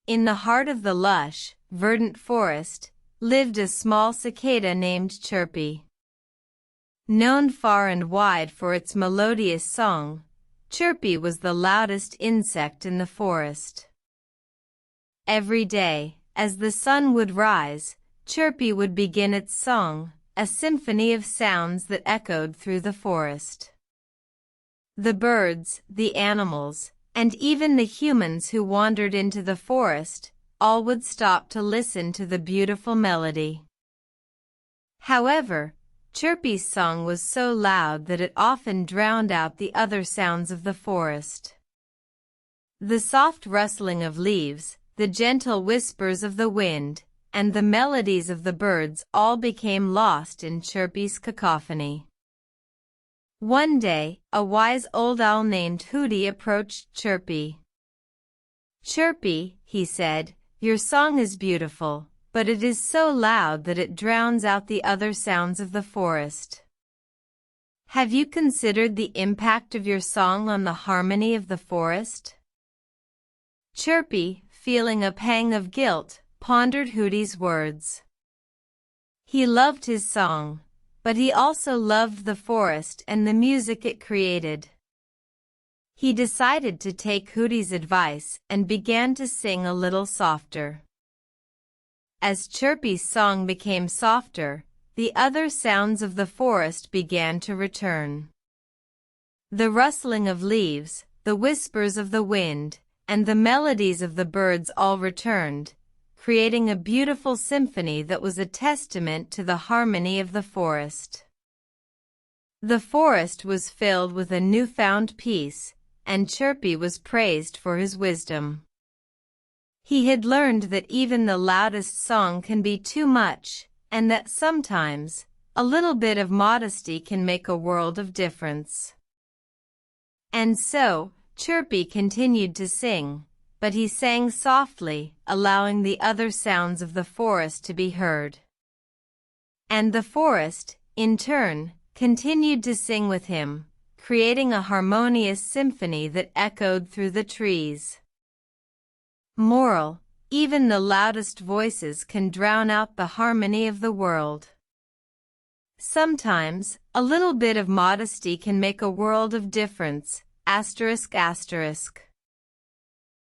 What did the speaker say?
In the heart of the lush, verdant forest, lived a small cicada named Chirpy. Known far and wide for its melodious song, Chirpy was the loudest insect in the forest. Every day, as the sun would rise, Chirpy would begin its song, a symphony of sounds that echoed through the forest. The birds, the animals, and even the humans who wandered into the forest, all would stop to listen to the beautiful melody. However, Chirpy's song was so loud that it often drowned out the other sounds of the forest. The soft rustling of leaves, the gentle whispers of the wind, and the melodies of the birds all became lost in Chirpy's cacophony. One day, a wise old owl named Hooty approached Chirpy. "Chirpy," he said, "your song is beautiful, but it is so loud that it drowns out the other sounds of the forest. Have you considered the impact of your song on the harmony of the forest?" Chirpy, feeling a pang of guilt, pondered Hooty's words. He loved his song, but he also loved the forest and the music it created. He decided to take Hooty's advice and began to sing a little softer. As Chirpy's song became softer, the other sounds of the forest began to return. The rustling of leaves, the whispers of the wind, and the melodies of the birds all returned, creating a beautiful symphony that was a testament to the harmony of the forest. The forest was filled with a newfound peace, and Chirpy was praised for his wisdom. He had learned that even the loudest song can be too much, and that sometimes, a little bit of modesty can make a world of difference. And so, Chirpy continued to sing, but he sang softly, allowing the other sounds of the forest to be heard. And the forest, in turn, continued to sing with him, creating a harmonious symphony that echoed through the trees. Moral: even the loudest voices can drown out the harmony of the world. Sometimes, a little bit of modesty can make a world of difference. ****